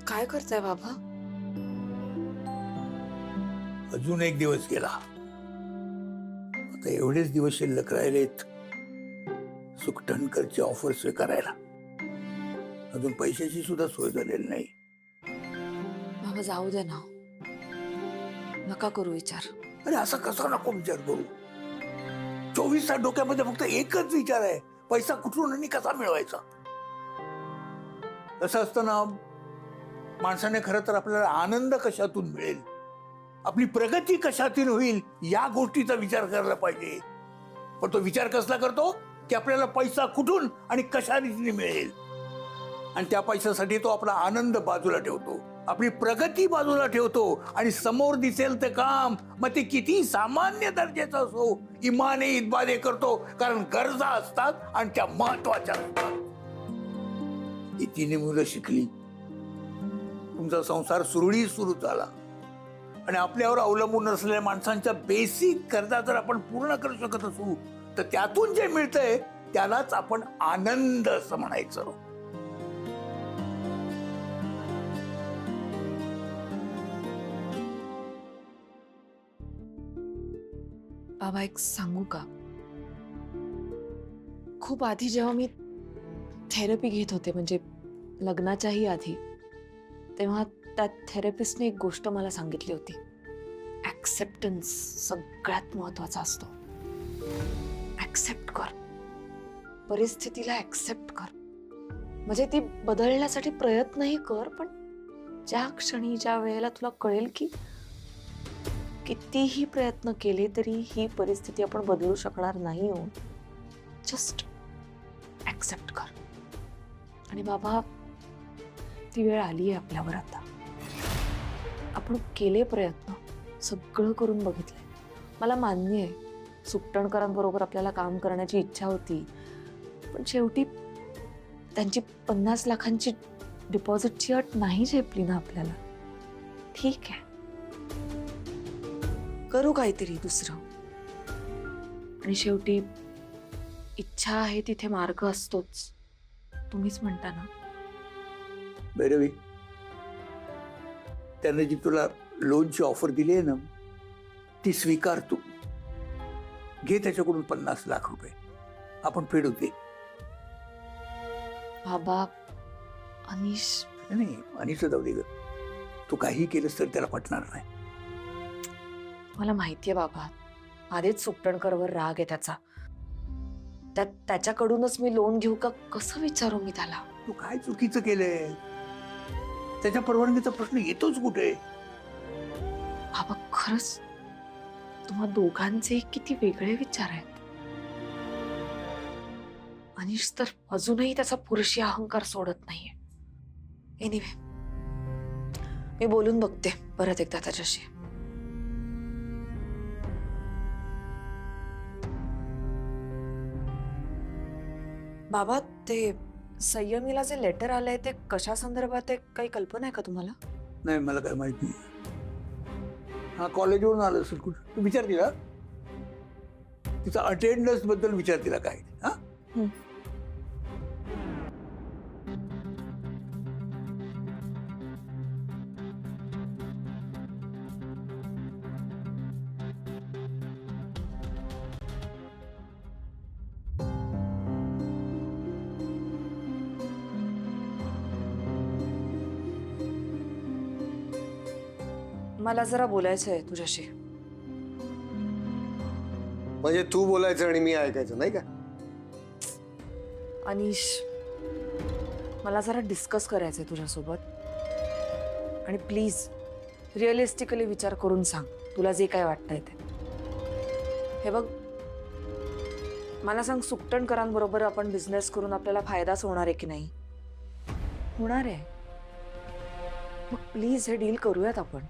काय करताय बाबा? अजून एक दिवस गेला. आता एवढेच दिवस शिल्लक राहिलेत सुकटणकरची ऑफर स्वीकारायला. अजून पैशाची सुद्धा सोय झालेली नाही. बाबा जाऊ दे ना, नका करू विचार. अरे असं कसा नको विचार करू. 24 तास डोक्यामध्ये फक्त एकच विचार आहे, पैसा कुठून आणि कसा मिळवायचा. असं असतं ना, माणसाने खरं तर आपल्याला आनंद कशातून मिळेल, आपली प्रगती कशातून होईल या गोष्टीचा विचार करायला पाहिजे. पण तो विचार कसला करतो की आपल्याला पैसा कुठून आणि कशा रीतीने मिळेल, आणि त्या पैशासाठी तो आपला आनंद बाजूला ठेवतो, आपली प्रगती बाजूला ठेवतो, आणि समोर दिसेल ते काम मग ते किती सामान्य दर्जाचं असो इमाने इतबारे करतो. कारण गरजा असतात आणि त्या महत्वाच्या असतात. ही तिन्ही मुलं शिकली, तुमचा संसार सुरळीत सुरू झाला, आणि आपल्यावर अवलंबून असलेल्या माणसांच्या बेसिक गरजा जर आपण पूर्ण करू शकत असू तर त्यातून जे मिळतंय त्यालाच आपण आनंद असं म्हणायचं. बाबा एक सांगू का? खूप आधी जेव्हा मी थेरपी घेत होते, म्हणजे लग्नाच्याही आधी, तेव्हा त्या थेरपिस्टने एक गोष्ट मला सांगितली होती. ऍक्सेप्टन्स सगळ्यात महत्वाचा असतो. ऍक्सेप्ट कर, परिस्थितीला ऍक्सेप्ट कर. म्हणजे ती बदलण्यासाठी प्रयत्नही कर, पण ज्या क्षणी ज्या वेळेला तुला कळेल की कितीही प्रयत्न केले तरी ही परिस्थिती आपण बदलू शकणार नाही, हो, जस्ट ऍक्सेप्ट कर. आणि बाबा ती वेळ आली आहे आपल्यावर. आता आपण केले प्रयत्न, सगळं करून बघितलंय. मला मान्य आहे सुकटणकरांबरोबर आपल्याला काम करण्याची इच्छा होती, पण शेवटी त्यांची 50 लाखांची डिपॉझिटची अट नाही झेपली ना आपल्याला. ठीक आहे, करू काहीतरी दुसरं. आणि शेवटी इच्छा आहे तिथे मार्ग असतोच, तुम्हीच म्हणता ना. भैरवी, त्याने जी तुला लोनची ऑफर दिली आहे ना, ती स्वीकार तू. घे त्याच्याकडून 50 लाख रुपये, आपण फेडू ते. बाबा अनिश, नाही, आणि जाऊ दे ग. तू काही केलंस तर त्याला पटणार नाही. मला माहितीये बाबा, आधीच सुकटणकरवर राग आहे त्याचा. त्याच्याकडूनच मी लोन घेऊ का कसं विचारू मी त्याला? तू काय चुकीचं केलंय? त्याच्या परवानगीचा प्रश्न येतोच कुठे? बाबा खरंच तुम्हा दोघांचे किती वेगळे विचार आहेत. अनिश तर अजूनही त्याचा पुरुषी अहंकार सोडत नाहीये. एनिवे, मी बोलून बघते परत एकदा त्याच्याशी. बाबा ते संयमीला जे लेटर आलंय ते कशा संदर्भात आहे, काही कल्पना आहे का तुम्हाला? नाही, मला काय माहित नाही. हा कॉलेजवरून आलं असेल कुठं. तू विचार तिला, तिचा अटेंडन्स बद्दल विचार तिला काय. हा मला जरा बोलायचं आहे तुझ्याशी. म्हणजे तू बोलायचं आणि मी ऐकायचं, नाही का? अनिश, मला जरा डिस्कस करायचंय तुझ्यासोबत. आणि प्लीज रिअलिस्टिकली विचार करून सांग तुला जे काय वाटतंय ते. हे बघ, मला सांग, सुकटणकरांबरोबर आपण बिझनेस करून आपल्याला फायदाच होणार आहे की नाही? होणार आहे. मग प्लीज हे डील करूयात आपण.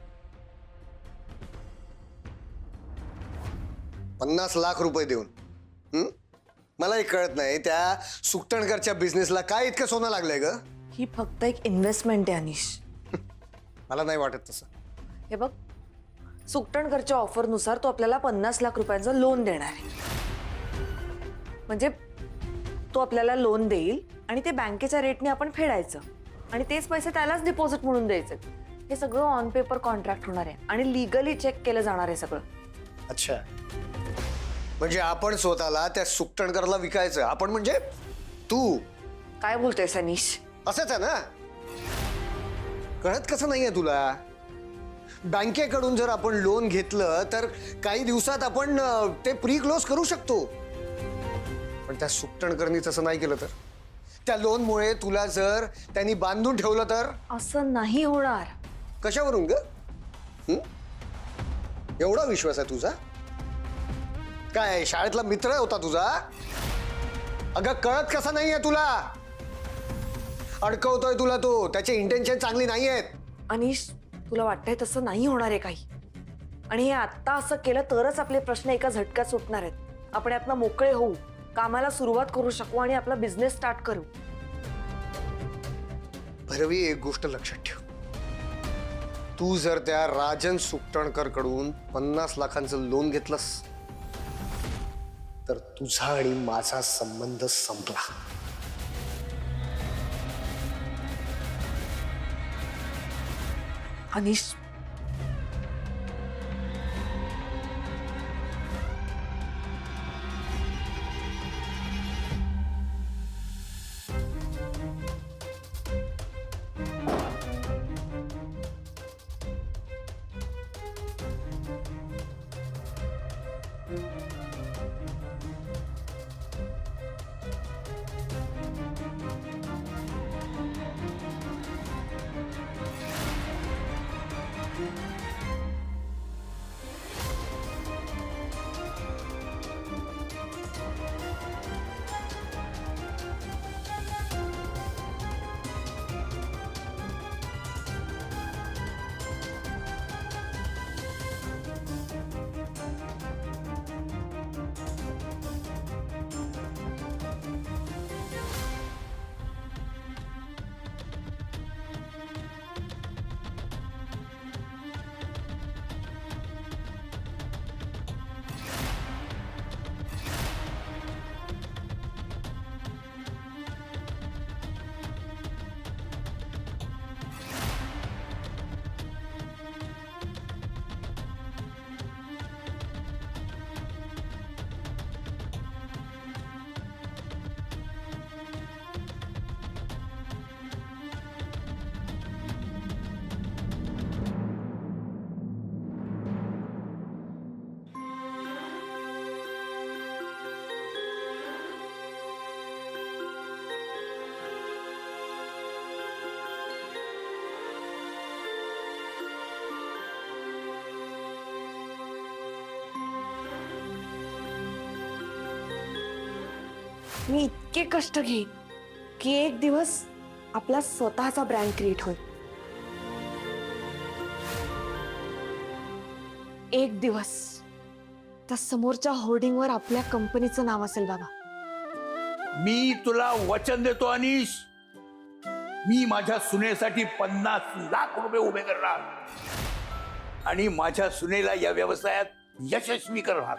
50 लाख रुपये देऊन मलाही कळत नाही त्या सुकटणकरच्या बिझनेसला काय इतकं सोनं लागलंय ग? ही फक्त एक इन्व्हेस्टमेंट आहे अनिश. मला नाही वाटत तसं. हे बघ, सुकटणकरच्या ऑफरनुसार तो आपल्याला 50 लाख रुपयांचं लोन देणार आहे. म्हणजे तो आपल्याला लोन देईल आणि ते बँकेच्या रेटने आपण फेडायचं. आणि तेच पैसे त्यालाच डिपॉझिट म्हणून द्यायचे. हे सगळं ऑन पेपर कॉन्ट्रॅक्ट होणार आहे आणि लिगली चेक केलं जाणार आहे सगळं. अच्छा, म्हणजे आपण स्वतःला त्या सुकटणकरला विकायचं. आपण म्हणजे तू. काय बोलतोय सनीश? असंच आहे ना? कळत कसं नाहीये तुला? बँकेकडून जर आपण लोन घेतलं तर काही दिवसात आपण ते प्री क्लोज करू शकतो. पण त्या सुकटणकरनी तसं नाही केलं तर, त्या लोनमुळे तुला जर त्यांनी बांधून ठेवलं तर? असं नाही होणार. कशावरून ग? एवढा विश्वास आहे तुझा? काय शाळेतला मित्र होता तुझा? अगं कळत कसं नाहीये तुला? अडकवतोय तुला तो. त्याचे इंटेन्शन चांगली नाही आहेत. अनिश, तुला वाटतंय तसं नाही होणार आहे काही. आणि हे आत्ता असं केलं तरच आपले प्रश्न एका झटक्यात सुटणार आहेत. आपण यातनं मोकळे होऊ, कामाला सुरुवात करू शकू आणि आपला बिझनेस स्टार्ट करू. भरवी, एक गोष्ट लक्षात ठेव. तू जर त्या राजन सुकटणकर कडून 50 लाखांचं लोन घेतलंस तर तुझा आणि माझा संबंध संपला. अनिश, मी इतके कष्ट घेईन की एक दिवस आपला स्वतःचा ब्रँड क्रिएट होईल. एक दिवस त्या समोरच्या होर्डिंगवर आपल्या कंपनीचं नाव असेल बाबा. मी तुला वचन देतो अनिश, मी माझ्या सुनेसाठी 50 लाख रुपये उभे करणार आणि माझ्या सुनेला या व्यवसायात यशस्वी करणार.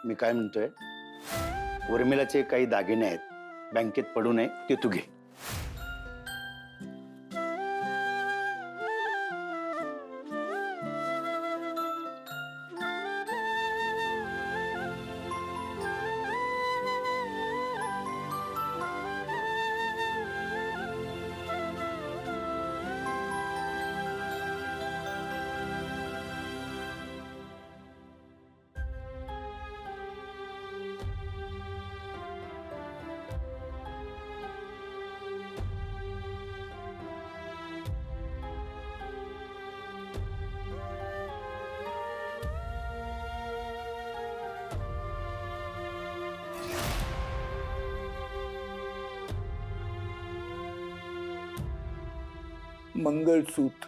मी काय म्हणतोय, उर्मिलाचे काही दागिने आहेत बँकेत पडू नये, ते तू घे. मंगळसूत्र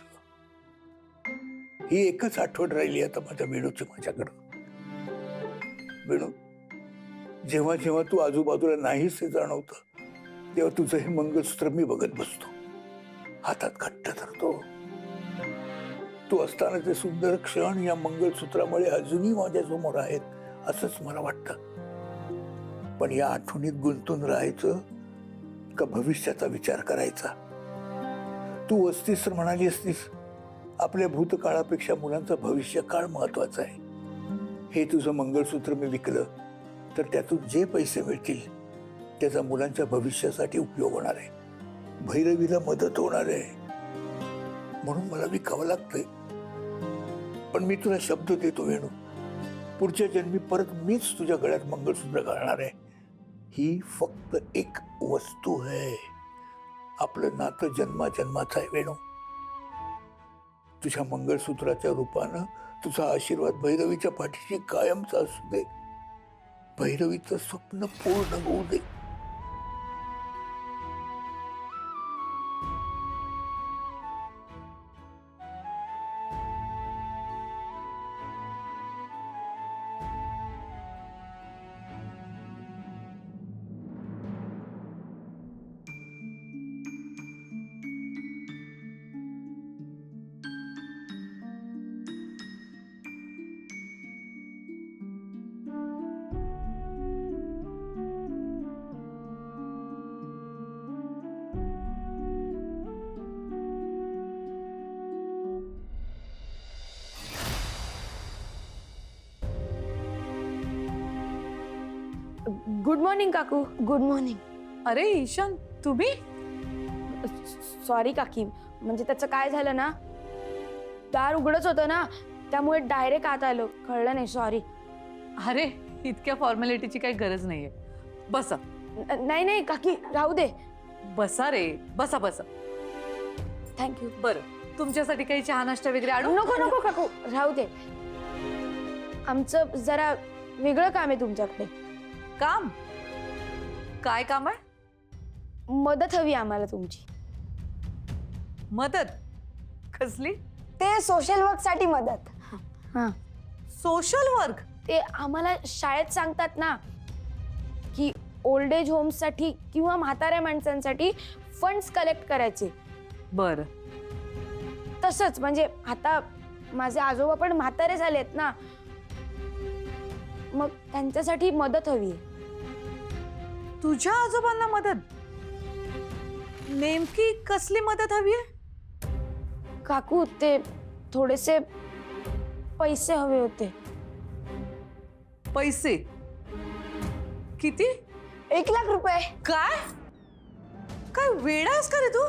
ही एकच आठवण राहिली आता माझ्या वेणूची माझ्याकडं. वेणू, जेव्हा जेव्हा तू आजूबाजूला नाहीस हे जाणवतं तेव्हा तुझं हे मंगळसूत्र मी बघत बसतो, हातात घट्ट धरतो. तू असताना ते सुंदर क्षण या मंगळसूत्रामुळे अजूनही माझ्या समोर आहेत असंच मला वाटतं. पण या आठवणीत गुंतून राहायचं का भविष्याचा विचार करायचा? तू असतीस तर म्हणाली असतीस, आपल्या भूतकाळापेक्षा मुलांचा भविष्य काळ महत्वाचा आहे. हे तुझं मंगळसूत्र मी विकलं तर त्यातून जे पैसे मिळतील त्याचा मुलांच्या भविष्यासाठी उपयोग होणार आहे, भैरवीला मदत होणार आहे. म्हणून मला विकावं लागतंय. पण मी तुला शब्द देतो वेणू, पुढच्या जन्मी परत मीच तुझ्या गळ्यात मंगळसूत्र घालणार आहे. ही फक्त एक वस्तू आहे. आपलं नातं जन्माचं आहे वेणू. तुझ्या मंगळसूत्राच्या रूपानं तुझा आशीर्वाद भैरवीच्या पाठीशी कायमचा असू दे. भैरवीचं स्वप्न पूर्ण होऊ दे. गुड मॉर्निंग काकू. Good morning. अरे ईशान, तुम्ही? सॉरी काकी, म्हणजे त्याचं काय झालं ना, दार उघडच होतं ना, त्यामुळे डायरेक्ट आत आलो, कळलं नाही. सॉरी. अरे इतक्या फॉर्मॅलिटीची काही गरज नाहीये. बसा. नाही नाही काकी, राहू दे. बसा रे, बसा बसा. थँक्यू. बरं, तुमच्यासाठी काही चहा नाश्ता वगैरे आणू? नको नको काकू, राहू दे. आमचं जरा वेगळं काम आहे तुमच्याकडे. काम? काय काम आहे? मदत हवी आम्हाला तुमची. मदत? कसली? ते सोशल वर्क साठी मदत. हां. Social work? ते आम्हाला शाळेत सांगतात ना की ओल्ड एज होम्स साठी किंवा म्हाताऱ्या माणसांसाठी फंड्स कलेक्ट करायचे. बर. तसंच म्हणजे आता माझे आजोबा पण म्हातारे झालेत ना, मग त्यांच्यासाठी मदत हवी. तुझ्या आजोबांना मदत? नेमकी कसली मदत हवी आहे? काकू, ते थोडेसे पैसे हवे होते. पैसे? किती? 1 लाख रुपये. काय? काय वेडास का रे तू?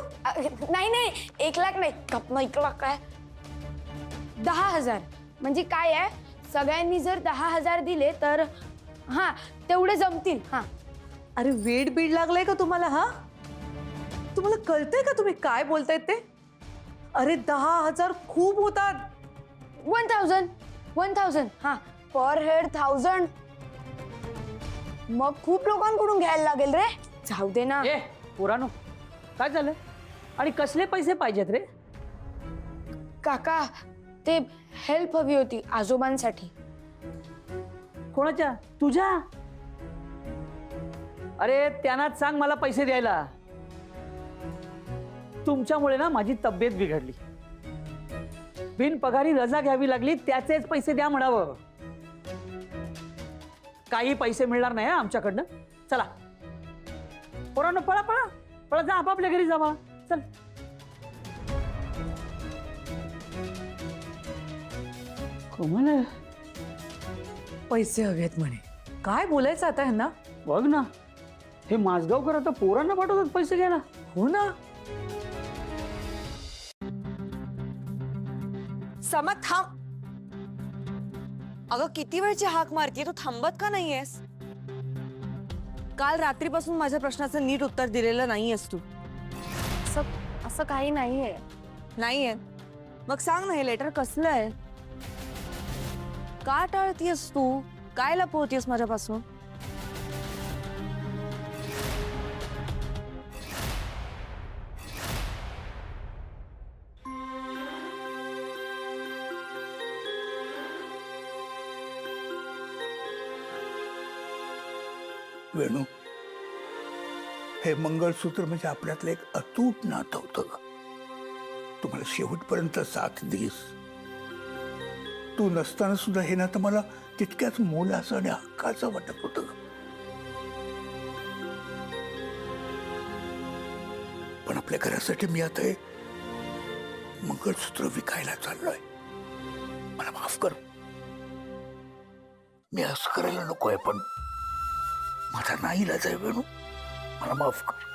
नाही नाही, 1 लाख नाही, कपन 1 लाख काय, 10,000. म्हणजे काय आहे, सगळ्यांनी जर 10,000 दिले तर हा तेवढे जमतील. हा. अरे वेड बीड लागलाय का तुम्हाला? हा, तुम्हाला कळतंय का तुम्ही काय बोलतायत ते? अरे 10,000 खूप होतात. 1,000 हा, पर हेड 1,000. मग खूप लोकांकडून घ्यायला लागेल रे. जाऊ दे ना. ए पुरानो, काय झालं आणि कसले पैसे पाहिजेत रे? काका, ते हेल्प हवी होती आजोबांसाठी. कोणाच्या? तुझ्या? अरे त्यांनाच सांग मला पैसे द्यायला. तुमच्यामुळे ना माझी तब्येत बिघडली, बिन पगारी रजा घ्यावी लागली, त्याचेच पैसे द्या म्हणावं. काही पैसे मिळणार नाही आमच्याकडनं. चला पोरांनो, पळा पळा पळा, जा आपापल्या घरी जावा. चल. कोमल, पैसे हवेत म्हणे. काय बोलायचं आता ह्यांना? बघ ना, हे माझगावकर आता पोरांना पाठवतात पैसे घ्यायला. हो ना. समत थांब. अगं किती वेळची हाक मारतीये, तू थांबत का नाहीयेस? काल रात्रीपासून माझ्या प्रश्नाचं नीट उत्तर दिलेलं नाहीयेस तू. असं काही नाहीये. नाहीये? मग सांग ना, हे लेटर कसलं आहे? का टाळतीयस तू? काय लपवतीयस माझ्यापासून? वेणू, हे मंगळसूत्र म्हणजे आपल्यातलं एक अतूट नातं होतं ग. तुम्हाला शेवटपर्यंत साथ दिलीस. तू नसताना सुद्धा हे नातं मला तितक्याच मोलाचं आणि हक्काचं वाटत होतं ग. पण आपल्या घरासाठी मी आता हे मंगळसूत्र विकायला चाललोय. मला माफ कर. मी असं करायला नकोय, पण माझा नाईलाज आहे वेणू. मला माफ कर.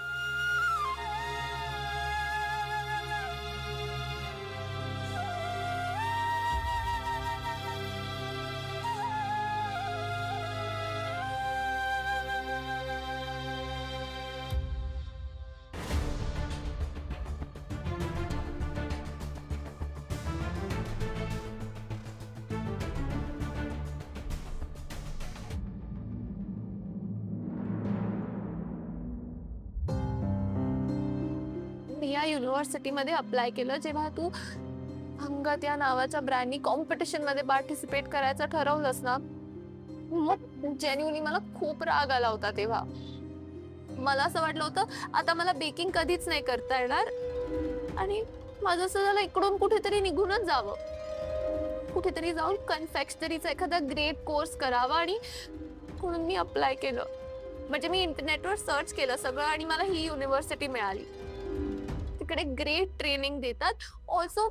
मी या युनिव्हर्सिटीमध्ये अप्लाय केलं जेव्हा तू अंगत या नावाच्या ब्रँडनी कॉम्पिटिशन मध्ये पार्टिसिपेट करायचं ठरवलंस ना, मग जेन्युअली मला खूप राग आला होता. तेव्हा मला असं वाटलं होतं आता मला बेकिंग कधीच नाही करता येणार आणि माझं असं झालं इकडून कुठेतरी निघूनच जावं, कुठेतरी जाऊन कन्फेक्शनरीचा एखादा ग्रेट कोर्स करावा. आणि म्हणून मी अप्लाय केलं. म्हणजे मी इंटरनेटवर सर्च केलं सगळं आणि मला ही युनिव्हर्सिटी मिळाली. तिकडे ग्रेट ट्रेनिंग देतात. ऑल्सो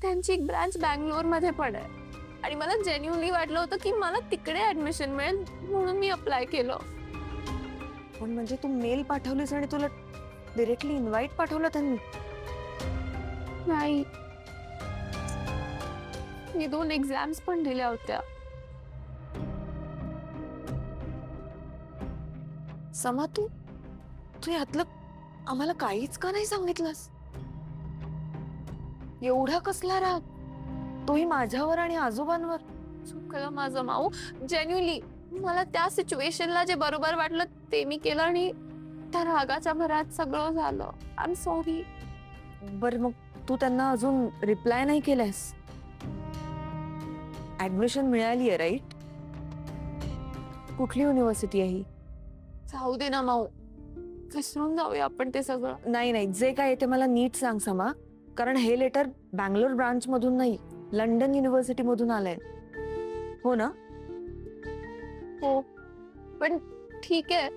त्यांची एक ब्रांच बँगलोर मध्ये पण आहे आणि मला जेन्युअनली वाटलं होतं की मला तिकडे ऍडमिशन मिळेल म्हणून मी अप्लाय केलं. पण म्हणजे तू मेल पाठवलीस आणि तुला डिरेक्टली इन्व्हाइट पाठवलं त्यांनी? नाही, मी 2 एक्झाम्स पण दिल्या होत्या. समा तू यातलं आम्हाला काहीच का नाही सांगितलंस? एवढा कसला राग, तोही माझ्यावर आणि आजोबांवर? चुकलं माझं माऊ. जेन्युअनली मला त्या सिच्युएशनला जे बरोबर वाटलं ते मी केलं आणि त्या रागाच्या भरात सगळं झालं. I am sorry. बरं मग तू त्यांना अजून रिप्लाय नाही केलास? ऍडमिशन मिळाली आहे राईट? कुठली युनिव्हर्सिटी आहे ही? जाऊ दे ना माऊ, विसरून जाऊया आपण ते सगळं. नाही नाही, जे काय आहे ते मला नीट सांग समा, कारण हे लेटर बँगलोर ब्रांच मधून नाही, लंडन युनिव्हर्सिटी मधून आलंय, हो ना? हो, पण ठीक आहे,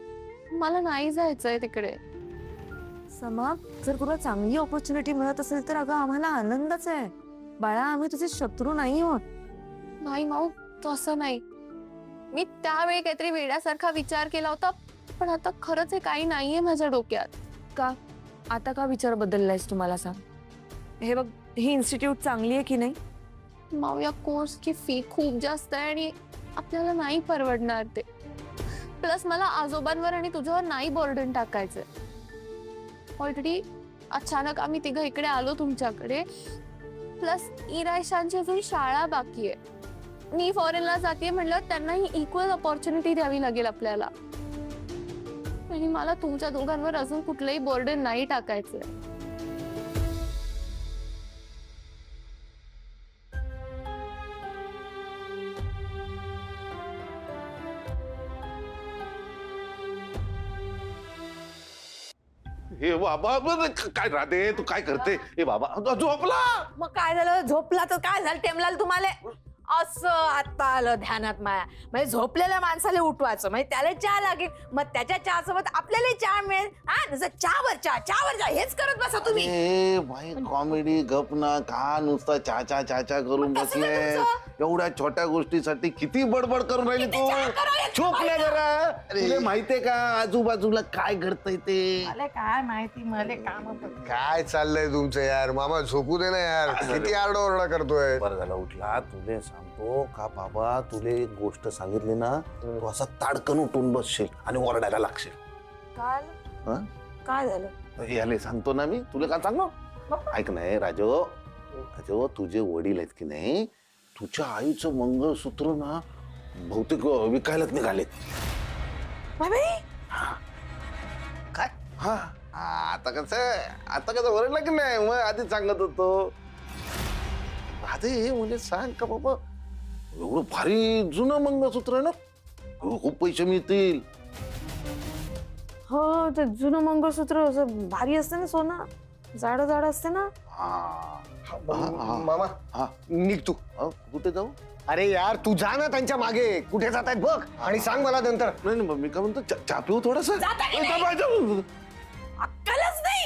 मला नाही जायचंय तिकडे. समा, जर तुला चांगली ऑपॉर्च्युनिटी मिळत असेल तर अगं आम्हाला आनंदच आहे. बाळा, आम्ही तुझे शत्रू नाही आहोत. नाही माऊ, तसं नाही. मी त्यावेळी काहीतरी वेड्यासारखा विचार केला होता, पण आता खरंच हे काही नाहीये माझ्या डोक्यात. का आता का विचार बदललायस तुम्हाला सांग? हे बघ, ही इन्स्टिट्यूट चांगली आहे की नाही? माऊ, या कोर्सची फी खूप जास्त आहे आणि आपल्याला नाही परवडणार ते. प्लस मला आजोबांवर आणि तुझ्यावर नाही बर्डन टाकायचंय. ऑलरेडी अचानक आम्ही तिघं इकडे आलो तुमच्याकडे. प्लस इरायशांची अजून शाळा बाकी आहे. मी फॉरेनला जाते म्हणलं त्यांनाही इक्वल ऑपॉर्च्युनिटी द्यावी लागेल आपल्याला. आणि मला तुमच्या दोघांवर अजून कुठलंही बर्डन नाही टाकायचंय. हे बाबा काय राहते तू काय करते? हे बाबा झोपला. मग काय झालं? झोपला तर काय झालं? टेमलाल तुम्हाला असं आता आलं ध्यानात माया. म्हणजे झोपलेल्या माणसाला उठवायचं, म्हणजे त्याला चहा लागेल, मग त्याच्या चहा सोबत आपल्याला चहा मिळेल. हा, नुसतं चहावर चहा हेच करत बसा तुम्ही. ए भाई, कॉमेडी गप ना, का नुसता चा चा चा चा करून मग कसं बसले? काय तुमचं? एवढ्या छोट्या गोष्टीसाठी किती बडबड करून राहिली किती तू? चहा करायला चुप ना पाहिजे. जरा. तुला माहितीये का आजूबाजूला काय घडतंय ते? मला काय माहिती, मला काम काय चाललंय तुमचं यार? मामा झोपू दे ना यार, किती आरडाओरडा करतोय. बरं झालं उठला. तुले सांगतो का बाबा, तुले एक गोष्ट सांगितली ना, तू असा ताडकन उठून बसशील आणि ओरडायला लागशील. हं? काय झालं? याले सांगतो ना मी, तुला काय सांगू? ऐक नाही राजो, तुझे वडील आहेत की नाही, तुझ्या आईचं मंगळसूत्र ना बहुतेक विकायलाच निघालेत. काय? हा, आता कसं ओरडलं की नाही? मग आधी सांगत होतो. आधी म्हणजे सांग का बाबा, एवढं भारी जुनं मंगळसूत्र आहे ना, खूप पैसे मिळतील. हो, ते जुनं मंगळसूत्र असं भारी असते ना, सोनं जाड जाड असते ना. मामा हा. निघ तू. कुठे जाऊ? अरे यार, तू जा ना त्यांच्या मागे. कुठे जात आहेत बघ आणि सांग मला नंतर. नाही मी काय म्हणतो, चहा पिऊ थोडस. अक्कलच नाही.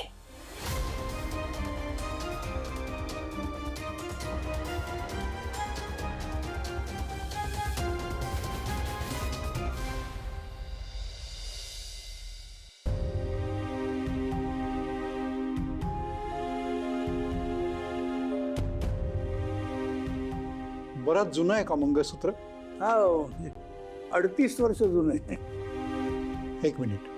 बरंच जुनं आहे का मंगळसूत्र? हा 38 वर्ष जुनं आहे. एक मिनिट.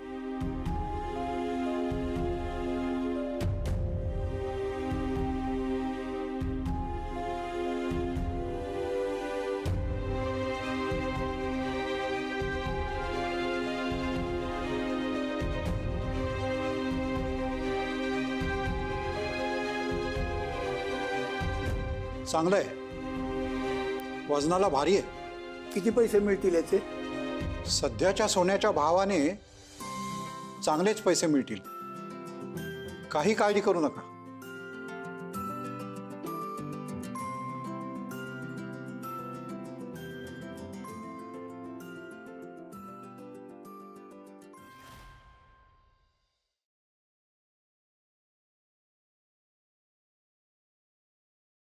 चांगलं आहे, वजनाला भारी आहे. किती पैसे मिळतील याचे? सध्याच्या सोन्याच्या भावाने चांगलेच पैसे मिळतील, काही काळजी करू नका.